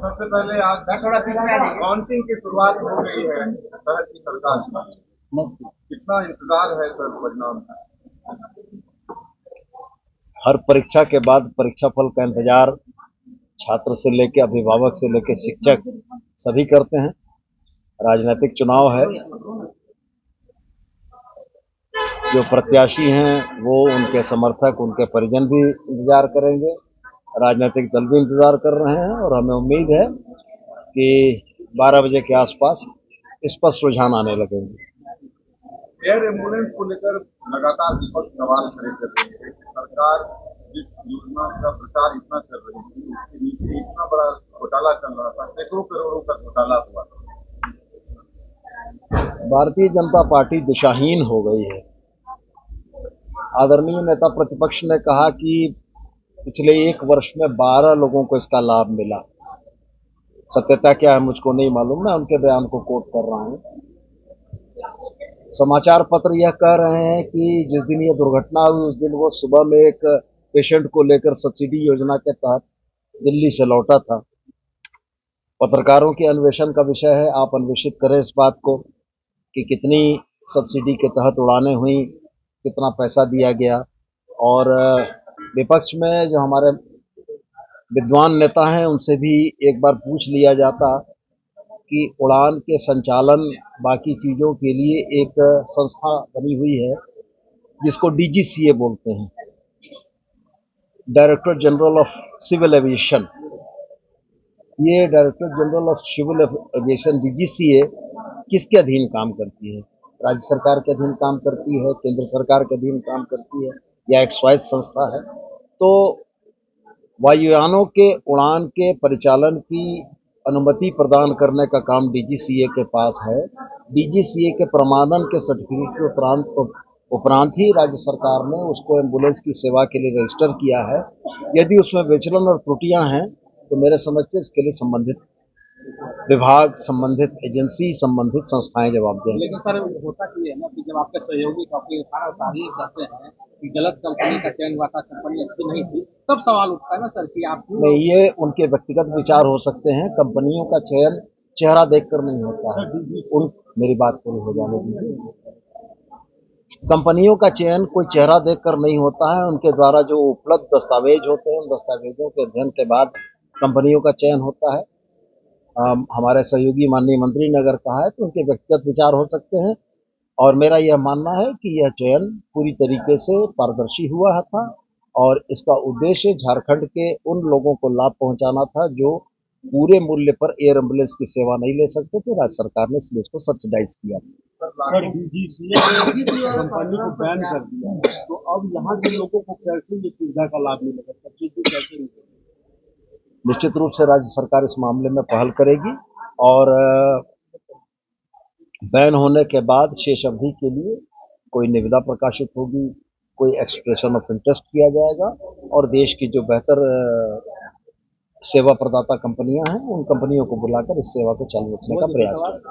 सबसे पहले आज काउंटिंग की शुरुआत हो गई है शहर की सरकार में। कितना इंतजार है सर परिणाम का? हर परीक्षा के बाद परीक्षा फल का इंतजार छात्र से लेकर अभिभावक से लेकर शिक्षक सभी करते हैं। राजनीतिक चुनाव है, जो प्रत्याशी हैं वो, उनके समर्थक, उनके परिजन भी इंतजार करेंगे, राजनीतिक दल भी इंतजार कर रहे हैं और हमें उम्मीद है कि 12 बजे के आसपास स्पष्ट रुझान आने लगेंगे। एयर एम्बुलेंस को लेकर लगातार विपक्ष सवाल खड़े कर रही है। सरकार जिस योजना का प्रचार इतना कर रही थी उसके नीचे इतना बड़ा घोटाला चल रहा था, सैकड़ों करोड़ों का घोटाला हुआ था। भारतीय जनता पार्टी दिशाहीन हो गई है। आदरणीय नेता प्रतिपक्ष ने कहा कि पिछले 1 वर्ष में 12 लोगों को इसका लाभ मिला। सत्यता क्या है मुझको नहीं मालूम, मैं उनके बयान को कोट कर रहा हूं। समाचार पत्र यह कह रहे हैं कि जिस दिन ये दुर्घटना हुई उस दिन वो सुबह में एक पेशेंट को लेकर सब्सिडी योजना के तहत दिल्ली से लौटा था। पत्रकारों के अन्वेषण का विषय है, आप अन्वेषित करें इस बात को कि कितनी सब्सिडी के तहत उड़ानें हुई, कितना पैसा दिया गया। और विपक्ष में जो हमारे विद्वान नेता हैं उनसे भी एक बार पूछ लिया जाता कि उड़ान के संचालन बाकी चीज़ों के लिए एक संस्था बनी हुई है जिसको डीजीसीए बोलते हैं, director general of civil aviation. ये director general of civil aviation DGCA किसके अधीन काम करती है? राज्य सरकार के अधीन काम करती है, केंद्र सरकार के अधीन काम करती है, या एक स्वायत्त संस्था है? तो वायुयानों के उड़ान के परिचालन की अनुमति प्रदान करने का काम डीजीसीए के पास है। डीजीसीए के प्रमाणन के सर्टिफिकेट के उपरांत ही राज्य सरकार ने उसको एम्बुलेंस की सेवा के लिए रजिस्टर किया है। यदि उसमें विचलन और त्रुटियां हैं तो मेरे समझ से इसके लिए संबंधित विभाग, संबंधित एजेंसी, संबंधित संस्थाएं जवाब दें। लेकिन सर होता कि है ना कि जब आपके सहयोगी काफी तारीफ करते हैं कि गलत कंपनी का चयन हुआ था, कंपनी अच्छी नहीं थी, तब सवाल उठता है ना सर कि आप नहीं, ये उनके व्यक्तिगत विचार हो सकते हैं। कंपनियों का चयन चेहरा देखकर नहीं होता है। मेरी बात पूरी हो जाने दीजिए। कंपनियों का चयन कोई चेहरा देखकर नहीं होता है। उनके द्वारा जो उपलब्ध दस्तावेज होते हैं उन दस्तावेजों के अध्ययन के बाद कंपनियों का चयन होता है। हमारे सहयोगी माननीय मंत्री ने अगर कहा है तो उनके व्यक्तिगत विचार हो सकते हैं और मेरा यह मानना है कि यह चयन पूरी तरीके से पारदर्शी हुआ था और इसका उद्देश्य झारखंड के उन लोगों को लाभ पहुंचाना था जो पूरे मूल्य पर एयर एम्बुलेंस की सेवा नहीं ले सकते थे। राज्य सरकार ने इसलिए उसको सब्सिडाइज किया। कंपनी को बैन कर दिया, तो अब यहाँ के लोगों को कैसे ये सुविधा का लाभ मिलेगा, सब्सिडी कैसे मिलेगी? निश्चित रूप से राज्य सरकार इस मामले में पहल करेगी और बैन होने के बाद शेष अवधि के लिए कोई निविदा प्रकाशित होगी, कोई एक्सप्रेशन ऑफ इंटरेस्ट किया जाएगा और देश की जो बेहतर सेवा प्रदाता कंपनियां हैं उन कंपनियों को बुलाकर इस सेवा को चालू रखने का प्रयास करेंगे।